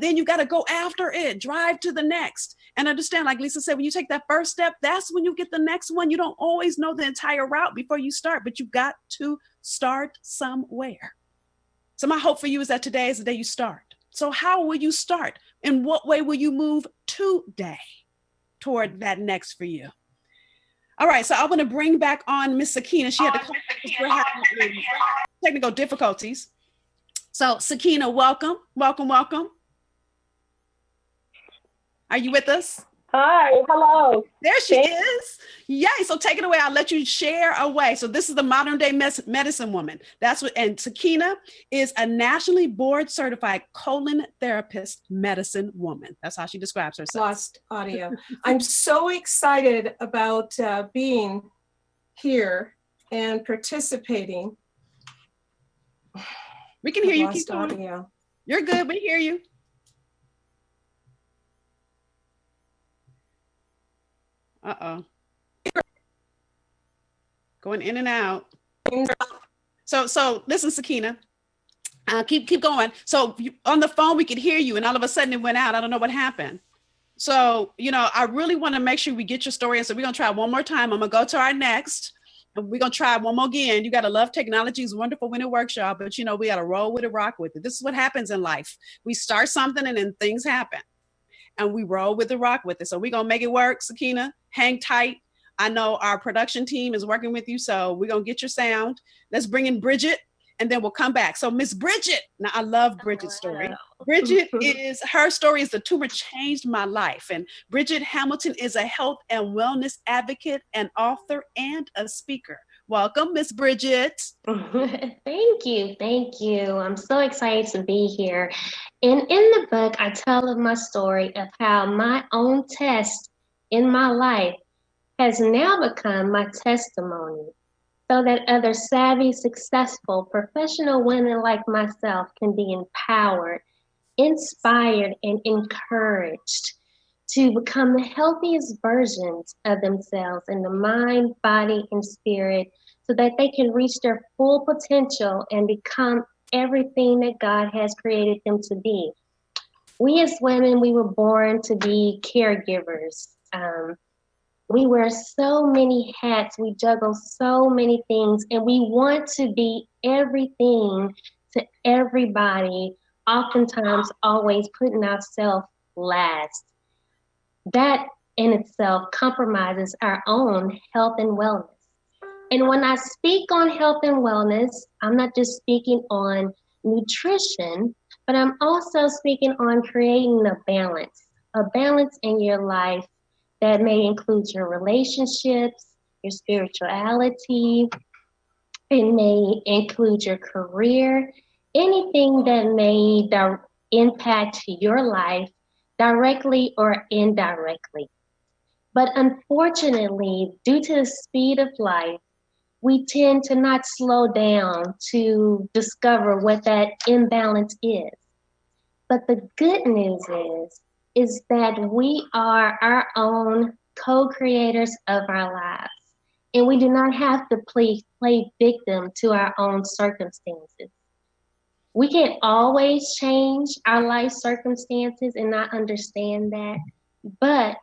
Then you got to go after it, drive to the next. And understand, like Lisa said, when you take that first step, that's when you get the next one. You don't always know the entire route before you start, but you've got to start somewhere. So my hope for you is that today is the day you start. So how will you start? In what way will you move today toward that next for you? All right, so I want to bring back on Miss Sakinah. She had to come because we're having technical difficulties. So Sakinah, welcome, welcome, welcome. Are you with us? Hi, hello. There she is. Yay, so take it away. I'll let you share away. So this is the modern day medicine woman. That's what, and Sakinah is a nationally board certified colon therapist medicine woman. That's how she describes herself. Lost audio. I'm so excited about being here and participating. We can hear you. Lost audio. You're good. We hear you. Uh-oh. Going in and out. So listen, Sakinah. Keep going. So on the phone, we could hear you, and all of a sudden it went out. I don't know what happened. So, I really want to make sure we get your story. And so we're going to try one more time. I'm going to go to our next. And we're going to try one more again. You got to love technology. It's wonderful when it works, y'all. But, we got to roll with it, rock with it. This is what happens in life. We start something and then things happen. And we roll with it, rock with it. So we're going to make it work, Sakinah. Hang tight. I know our production team is working with you. So we're going to get your sound. Let's bring in Bridgette. And then we'll come back. So Miss Bridgette, now I love Bridgette's story. Bridgette her story is the tumor changed my life. And Bridgette Hamilton is a health and wellness advocate, an author, and a speaker. Welcome, Miss Bridgette. Thank you. Thank you. I'm so excited to be here. And in the book, I tell of my story of how my own test in my life has now become my testimony, so that other savvy, successful, professional women like myself can be empowered, inspired, and encouraged to become the healthiest versions of themselves in the mind, body, and spirit, so that they can reach their full potential and become everything that God has created them to be. We as women, we were born to be caregivers. We wear so many hats, we juggle so many things, and we want to be everything to everybody, oftentimes always putting ourselves last. That in itself compromises our own health and wellness. And when I speak on health and wellness, I'm not just speaking on nutrition, but I'm also speaking on creating a balance in your life that may include your relationships, your spirituality. It may include your career, anything that may impact your life directly or indirectly. But unfortunately, due to the speed of life, we tend to not slow down to discover what that imbalance is. But the good news is that we are our own co-creators of our lives. And we do not have to play victim to our own circumstances. We can't always change our life circumstances, and I understand that, but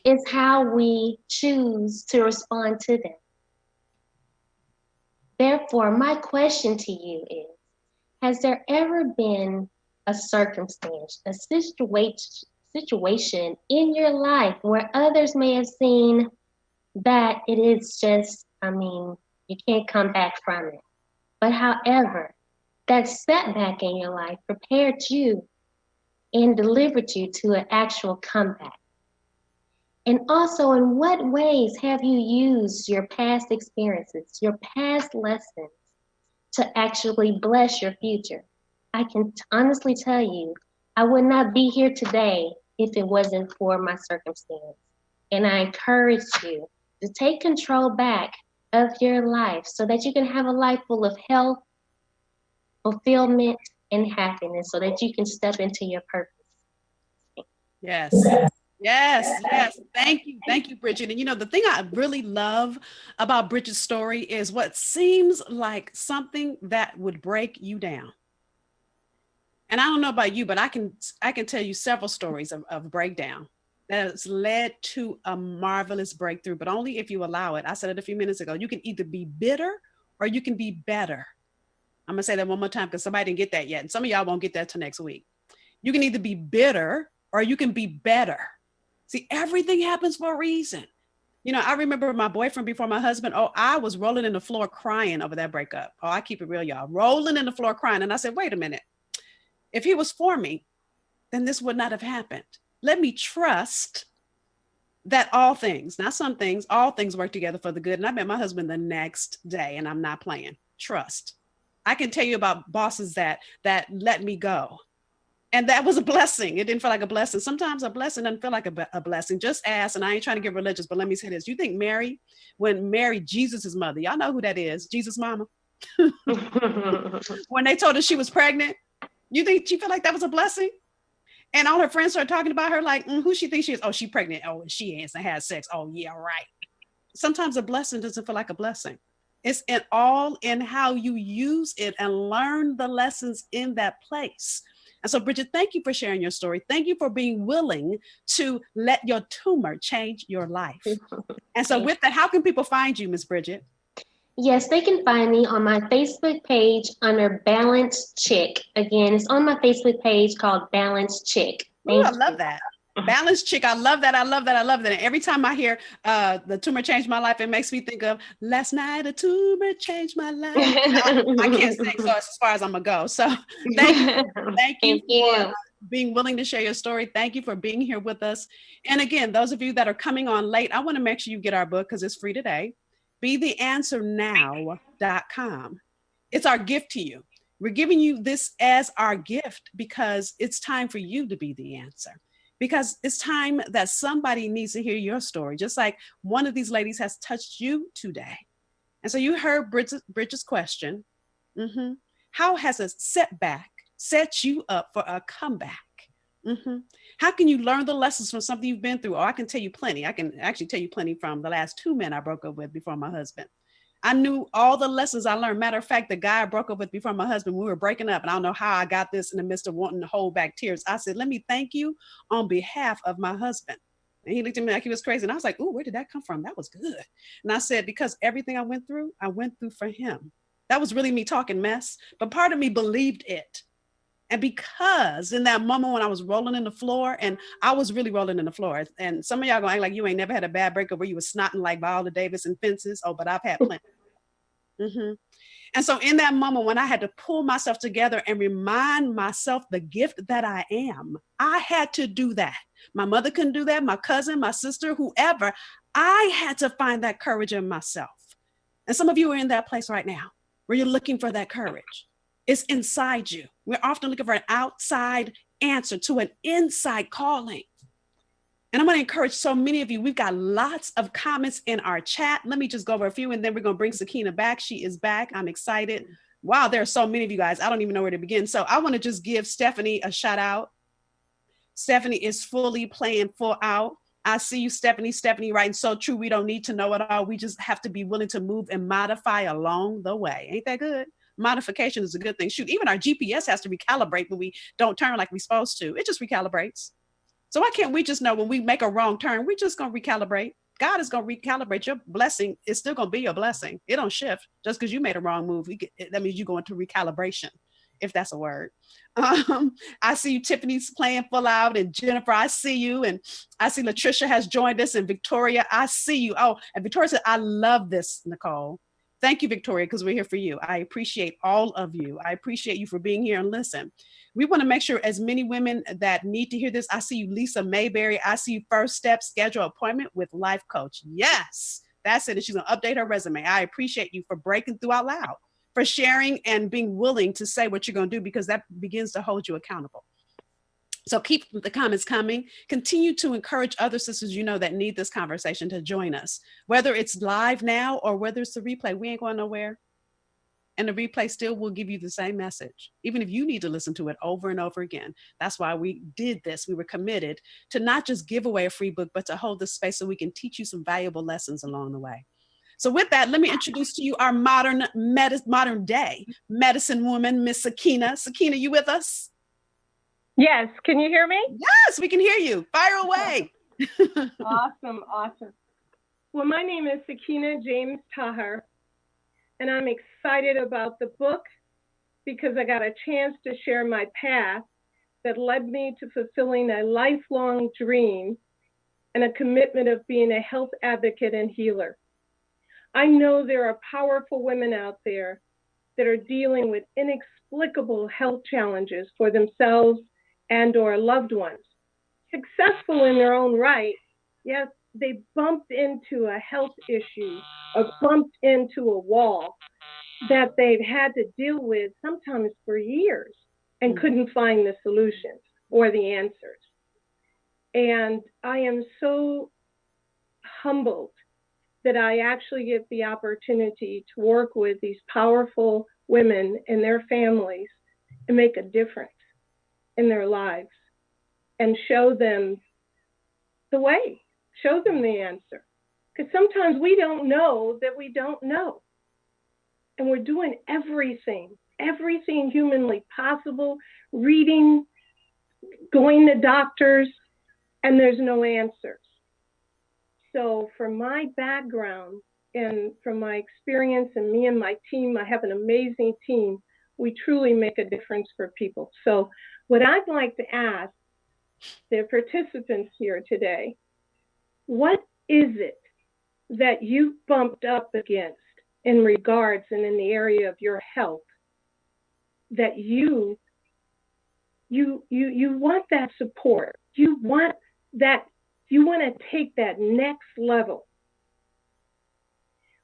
it's how we choose to respond to them. Therefore, my question to you is, has there ever been a circumstance, a situation in your life where others may have seen that it is just, you can't come back from it. But however, that setback in your life prepared you and delivered you to an actual comeback? And also, in what ways have you used your past experiences, your past lessons, to actually bless your future? I can honestly tell you, I would not be here today if it wasn't for my circumstance. And I encourage you to take control back of your life so that you can have a life full of health, fulfillment, and happiness, so that you can step into your purpose. Yes. Yes. Thank you, Bridgette. And the thing I really love about Bridgette's story is what seems like something that would break you down. And I don't know about you, but I can tell you several stories of breakdown that has led to a marvelous breakthrough, but only if you allow it. I said it a few minutes ago. You can either be bitter or you can be better. I'm gonna say that one more time because somebody didn't get that yet. And some of y'all won't get that till next week. You can either be bitter or you can be better. See, everything happens for a reason. I remember my boyfriend before my husband. Oh, I was rolling in the floor crying over that breakup. Oh, I keep it real, y'all. Rolling in the floor crying. And I said, wait a minute. If he was for me, then this would not have happened. Let me trust that all things, not some things, all things work together for the good. And I met my husband the next day, and I'm not playing. Trust. I can tell you about bosses that let me go. And that was a blessing. It didn't feel like a blessing. Sometimes a blessing doesn't feel like a blessing. Just ask, and I ain't trying to get religious, but let me say this. You think Mary, when Mary, Jesus' mother, y'all know who that is, Jesus' mama? When they told her she was pregnant, you think she felt like that was a blessing? And all her friends started talking about her like, who she thinks she is? Oh, she pregnant. Oh, she ain't had sex. Oh, yeah, right. Sometimes a blessing doesn't feel like a blessing. It's all in how you use it and learn the lessons in that place. And so, Bridgette, thank you for sharing your story. Thank you for being willing to let your tumor change your life. And so with that, how can people find you, Miss Bridgette? Yes, they can find me on my Facebook page under Balanced Chick. Again, it's on my Facebook page called Balanced Chick. Ooh, I love that. Balanced Chick. I love that. I love that. I love that. And every time I hear the tumor changed my life, it makes me think of last night a tumor changed my life. I can't sing, so as far as I'm gonna go. So thank you. Thank you for being willing to share your story. Thank you for being here with us. And again, those of you that are coming on late, I want to make sure you get our book because it's free today. BeTheAnswerNow.com. It's our gift to you. We're giving you this as our gift because it's time for you to be the answer. Because it's time that somebody needs to hear your story, just like one of these ladies has touched you today. And so you heard Bridgette's question. How has a setback set you up for a comeback? How can you learn the lessons from something you've been through? Oh, I can tell you plenty. I can actually tell you plenty from the last 2 men I broke up with before my husband. I knew all the lessons I learned. Matter of fact, the guy I broke up with before my husband, we were breaking up, and I don't know how I got this in the midst of wanting to hold back tears. I said, let me thank you on behalf of my husband. And he looked at me like he was crazy. And I was like, ooh, where did that come from? That was good. And I said, because everything I went through for him. That was really me talking mess, but part of me believed it. And because in that moment when I was rolling in the floor, and I was really rolling in the floor, and some of y'all gonna act like you ain't never had a bad breakup where you was snotting like Viola Davis and fences. Oh, but I've had plenty. And so in that moment when I had to pull myself together and remind myself the gift that I am, I had to do that. My mother couldn't do that, my cousin, my sister, whoever. I had to find that courage in myself. And some of you are in that place right now where you're looking for that courage. It's inside you. We're often looking for an outside answer to an inside calling. And I'm going to encourage so many of you. We've got lots of comments in our chat. Let me just go over a few, and then we're going to bring Sakinah back. She is back. I'm excited. Wow, there are so many of you guys. I don't even know where to begin. So I want to just give Stephanie a shout out. Stephanie is fully playing full out. I see you, Stephanie. Stephanie writing, so true. We don't need to know it all. We just have to be willing to move and modify along the way. Ain't that good? Modification is a good thing. Shoot, even our GPS has to recalibrate when we don't turn like we're supposed to. It just recalibrates. So why can't we just know when we make a wrong turn, we're just going to recalibrate. God is going to recalibrate. Your blessing is still going to be your blessing. It don't shift just because you made a wrong move. That means you go into recalibration, if that's a word. I see you, Tiffany's playing full out, and Jennifer, I see you. And I see Latricia has joined us, and Victoria, I see you. Oh, and Victoria said, I love this, Nicole. Thank you, Victoria, because we're here for you. I appreciate all of you. I appreciate you for being here and listen. We want to make sure as many women that need to hear this. I see you, Lisa Mayberry. I see you, First Step, schedule appointment with life coach. Yes, that's it. And she's going to update her resume. I appreciate you for breaking through out loud, for sharing and being willing to say what you're going to do, because that begins to hold you accountable. So keep the comments coming. Continue to encourage other sisters you know that need this conversation to join us, whether it's live now or whether it's the replay. We ain't going nowhere. And the replay still will give you the same message, even if you need to listen to it over and over again. That's why we did this. We were committed to not just give away a free book, but to hold this space so we can teach you some valuable lessons along the way. So with that, let me introduce to you our modern day medicine woman, Miss Sakinah. Sakinah, you with us? Yes, can you hear me? Yes, we can hear you. Fire away. Awesome. Well, my name is Sakinah James-Tahir, and I'm excited about the book because I got a chance to share my path that led me to fulfilling a lifelong dream and a commitment of being a health advocate and healer. I know there are powerful women out there that are dealing with inexplicable health challenges for themselves and or loved ones. Successful in their own right, yet they bumped into a health issue or bumped into a wall that they've had to deal with sometimes for years and couldn't find the solutions or the answers. And I am so humbled that I actually get the opportunity to work with these powerful women and their families and make a difference in their lives and show them the way, show them the answer. Because sometimes we don't know that we don't know. And we're doing everything humanly possible, reading going to doctors, and there's no answers. So from my background and from my experience, and me and my team, I have an amazing team. We truly make a difference for people. So what I'd like to ask the participants here today, what is it that you bumped up against in regards and in the area of your health that you want that support? You want to take that next level.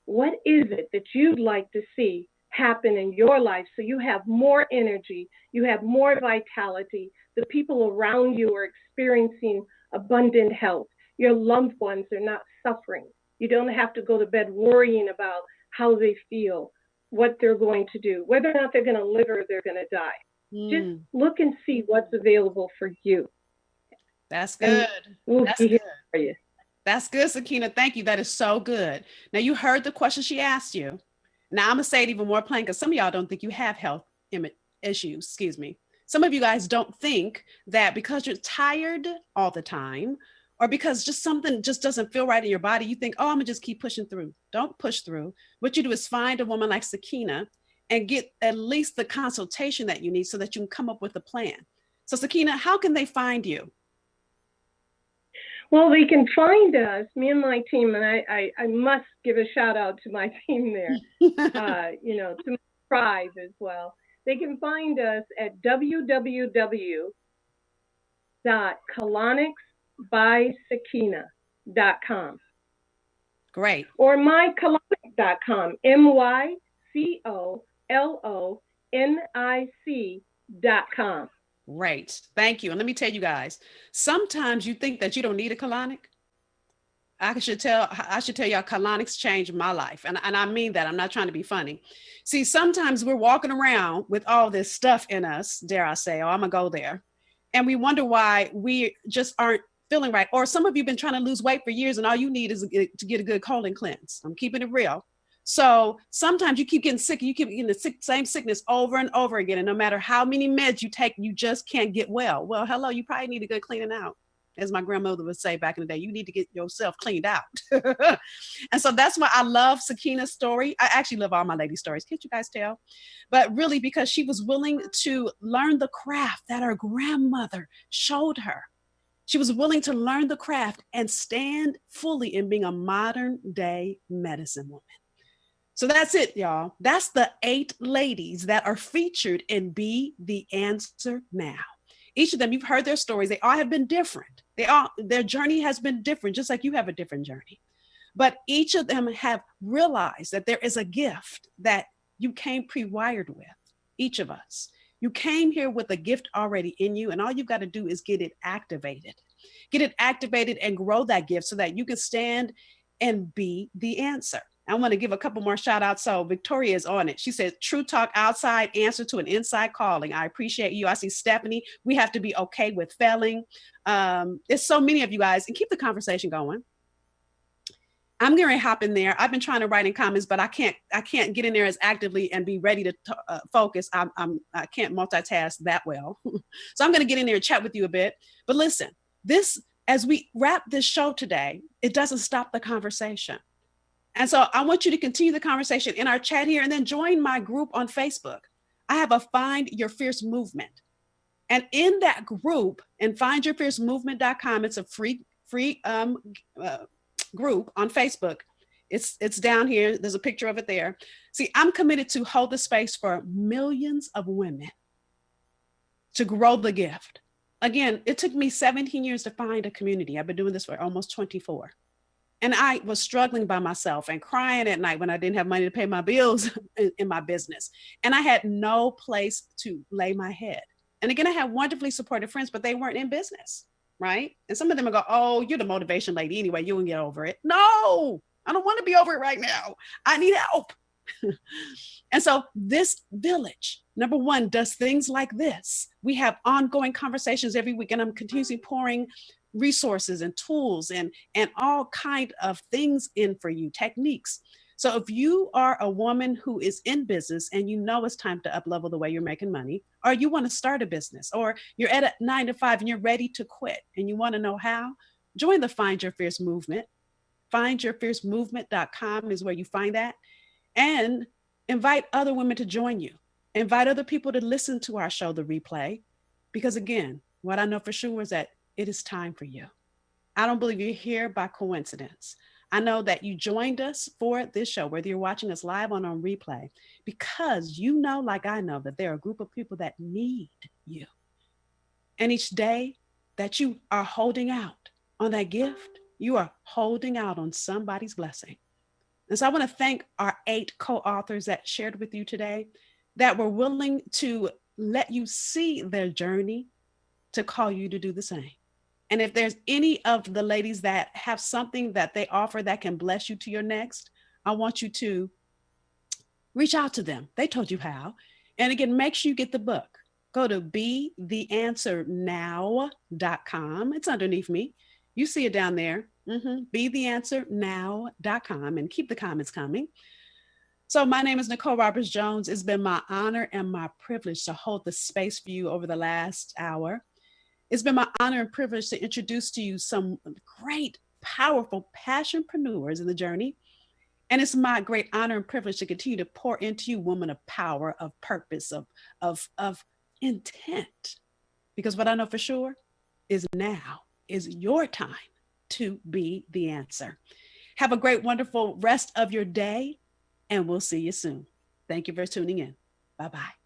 What is it that you'd like to see happen in your life so you have more energy, you have more vitality, the people around you are experiencing abundant health, your loved ones are not suffering. You don't have to go to bed worrying about how they feel, what they're going to do, whether or not they're going to live or they're going to die. Just look and see what's available for you. That's good. We'll That's be here good. for you. That's good, Sakinah. Thank you. That is so good. Now, you heard the question she asked you. Now, I'm going to say it even more plain because some of y'all don't think you have health issues. Excuse me. Some of you guys don't think that because you're tired all the time or because just something just doesn't feel right in your body, you think, oh, I'm going to just keep pushing through. Don't push through. What you do is find a woman like Sakinah and get at least the consultation that you need so that you can come up with a plan. So, Sakinah, how can they find you? Well, they can find us, me and my team, and I must give a shout out to my team there, to my tribe as well. They can find us at www.colonicsbysakinah.com. Great. Or mycolonic.com, MyColonic.com. Great. Thank you. And let me tell you guys, sometimes you think that you don't need a colonic. I should tell y'all colonics changed my life. And I mean that. I'm not trying to be funny. See, sometimes we're walking around with all this stuff in us, dare I say, oh, I'm going to go there. And we wonder why we just aren't feeling right. Or some of you have been trying to lose weight for years and all you need is to get a good colon cleanse. I'm keeping it real. So sometimes you keep getting sick, you keep getting the same sickness over and over again. And no matter how many meds you take, you just can't get well. Well, hello, you probably need a good cleaning out. As my grandmother would say back in the day, you need to get yourself cleaned out. And so that's why I love Sakinah's story. I actually love all my lady stories. Can't you guys tell? But really, because she was willing to learn the craft that her grandmother showed her. She was willing to learn the craft and stand fully in being a modern day medicine woman. So that's it, y'all. That's the 8 ladies that are featured in Be the Answer Now. Each of them, you've heard their stories. They all have been different. Their journey has been different, just like you have a different journey. But each of them have realized that there is a gift that you came pre-wired with, each of us. You came here with a gift already in you, and all you've got to do is get it activated. Get it activated and grow that gift so that you can stand and be the answer. I want to give a couple more shout outs. So Victoria is on it. She said, true talk outside, answer to an inside calling. I appreciate you. I see Stephanie. We have to be okay with failing. There's so many of you guys, and keep the conversation going. I'm going to hop in there. I've been trying to write in comments, but I can't get in there as actively and be ready to focus. I can't multitask that well. So I'm going to get in there and chat with you a bit. But listen, as we wrap this show today, it doesn't stop the conversation. And so I want you to continue the conversation in our chat here and then join my group on Facebook. I have a Find Your Fierce movement. And in that group, and findyourfiercemovement.com, it's a free group on Facebook. It's down here. There's a picture of it there. See, I'm committed to hold the space for millions of women to grow the gift. Again, it took me 17 years to find a community. I've been doing this for almost 24. And I was struggling by myself and crying at night when I didn't have money to pay my bills in my business. And I had no place to lay my head. And again, I had wonderfully supportive friends, but they weren't in business, right? And some of them would go, oh, you're the motivation lady anyway, you can get over it. No, I don't want to be over it right now. I need help. And so this village, number one, does things like this. We have ongoing conversations every week, and I'm continuously pouring resources and tools and all kind of things in for you, techniques, So if you are a woman who is in business and you know it's time to up-level the way you're making money, or you want to start a business, or you're at a 9 to 5 and you're ready to quit and you want to know how, join the Find Your Fierce movement. FindYourFierceMovement.com is where you find that. And invite other women to join you. Invite other people to listen to our show, The Replay, because again, what I know for sure is that it is time for you. I don't believe you're here by coincidence. I know that you joined us for this show, whether you're watching us live or on replay, because you know, like I know, that there are a group of people that need you. And each day that you are holding out on that gift, you are holding out on somebody's blessing. And so I want to thank our 8 co-authors that shared with you today, that were willing to let you see their journey, to call you to do the same. And if there's any of the ladies that have something that they offer that can bless you to your next, I want you to reach out to them. They told you how. And again, make sure you get the book. Go to BeTheAnswerNow.com. It's underneath me. You see it down there. BeTheAnswerNow.com, and keep the comments coming. So my name is Nicole Roberts Jones. It's been my honor and my privilege to hold the space for you over the last hour. It's been my honor and privilege to introduce to you some great, powerful passionpreneurs in the journey. And it's my great honor and privilege to continue to pour into you, women of power, of purpose, of intent. Because what I know for sure is now is your time to be the answer. Have a great, wonderful rest of your day, and we'll see you soon. Thank you for tuning in. Bye-bye.